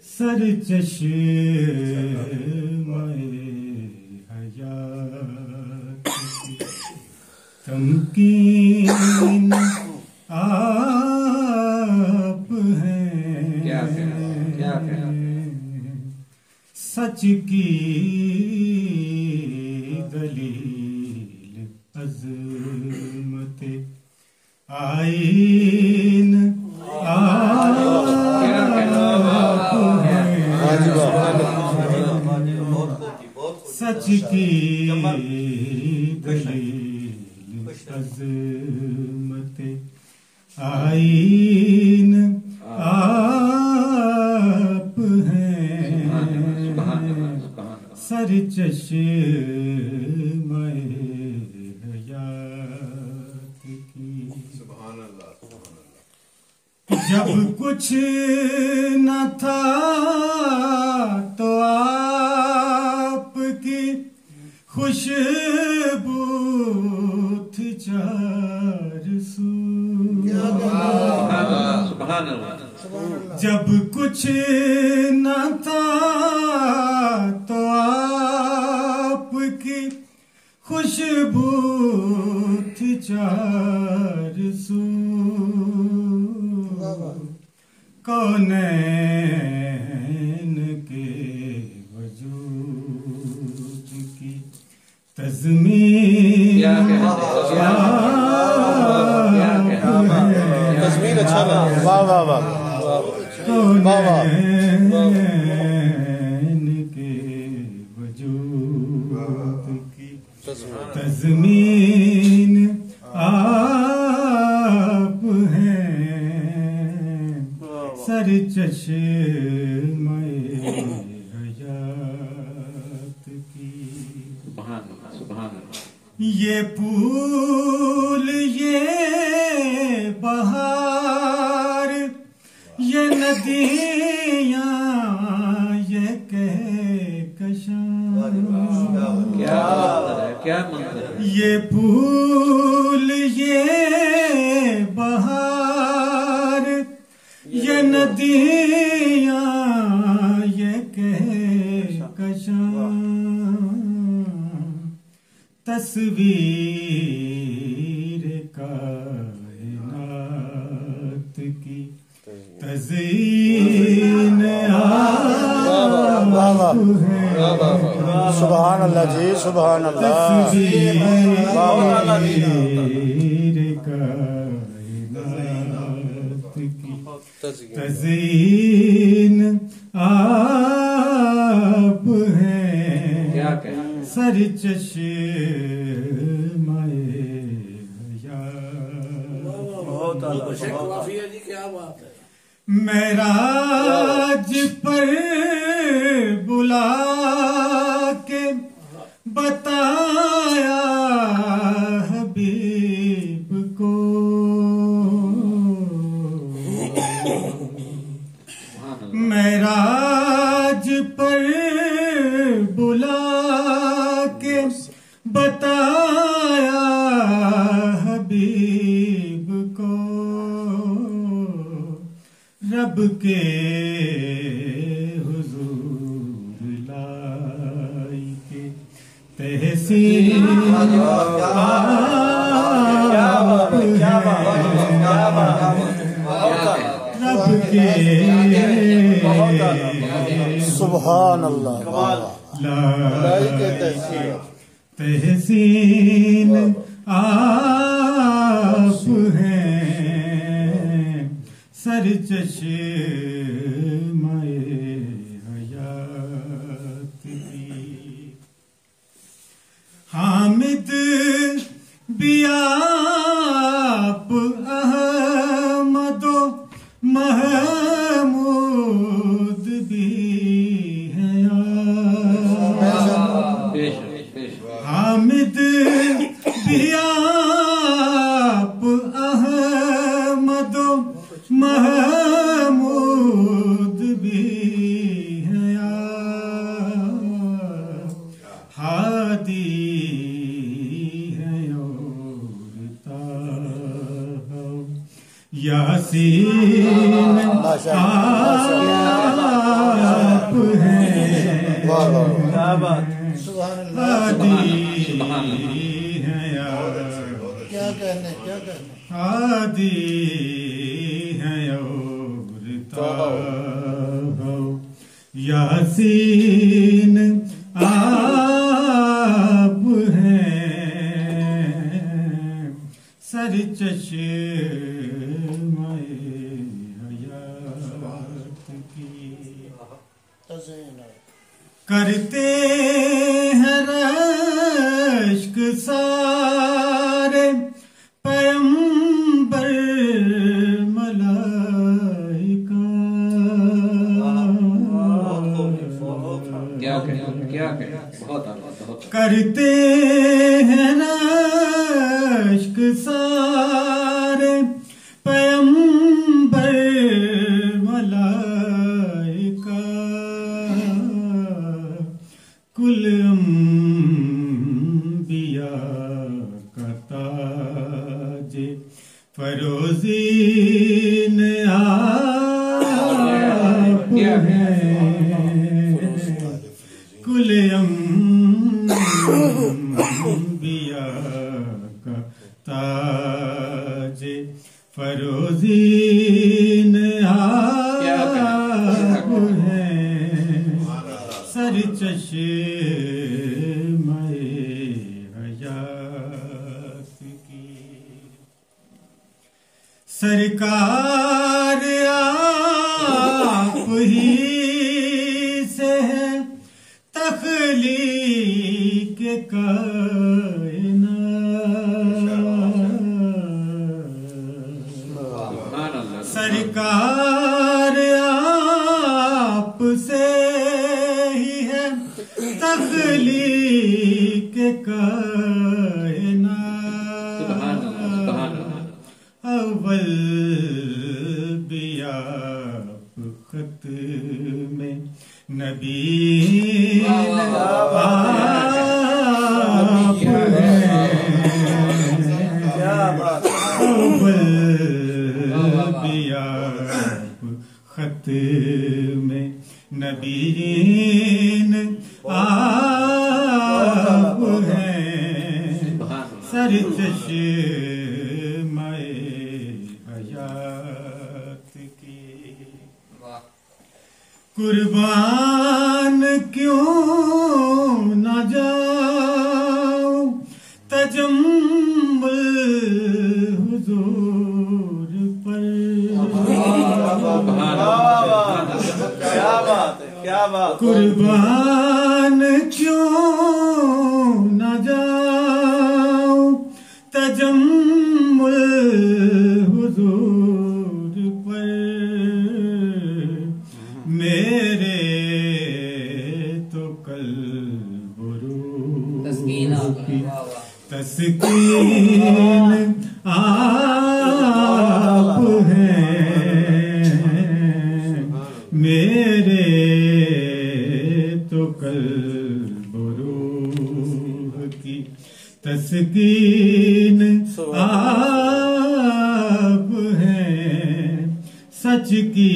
सरचश्मे हयात की तमकीन आप हैं, सच की दलील अज़मत आईन आप हैं, सच की दलील अज़मत आईन आप हैं, सरचश्मे हयात की। जब कुछ न था तो आपकी खुशबू थी चार सू। जब कुछ न था तो आपकी खुशबू थी चार सू। कौनैन के वजूद की तज़मीन तस्वीर अच्छा लगा। वाह वाह वाह। कौनैन के वजूद की तज़मीन आप हैं, सरचश्मे हयात की। ये फूल ये बहार ये नदियाँ ये कहकशां, क्या मंत्र है? ये फूल ये बहार ये नदियाँ ये कहकशां, तस्वीर कायनात की तज़ीन आप हैं। सुभान अल्लाह जी, सुभान अल्लाह। तस्वीर कायनात की तज़ीन आप हैं, सरचश्मे हयात। मेराज पर बुला के बताया हबीब को, मेराज पर बुला के बताया हबीब को, रब के हुजूर लाई के तहसीन रब के सुभान अल्लाह। तहसीन आप हैं, सरचश्मे हयात की। हामिद भी आप अहमदो महमूद भी हैं आप। हामिद भी आप अहमदो महमूद भी हैं आप। हादी हैं और ताहा यासीन वाह वाह क्या बात सुभान अल्लाह हादी है यार क्या कहने हादी है और ताहो यासीन आप हैं सर चश्मे हयात की करते हैं रश्क सारे पैगंबर मलाइका क्या बहुत करते हैं रश्क सारे पैगंबर मलाइका कुल अंबिया का ताज फरोज़ीन आप हैं कुल अंबिया का ताज फरोज़ीन आप हैं सर चश्मे हयात की सरकार आप ही से है तख्लीक कायनात सरकार आप से ही है तख्लीक कायनात अव्वल बिया खत में नबी आप अव्वल बिया खत में नबीन आप हैं सर चश्मे हयात की कुर्बान क्यों न जाओ तजम्मुल हुजूर पर क्या बात कुर्बान क्यों न जाओ तजम्मुल हुजूर पर मेरे तो कल तस्कीन आप हैं मेरे तो कल रूह की तस्कीन आप हैं सच की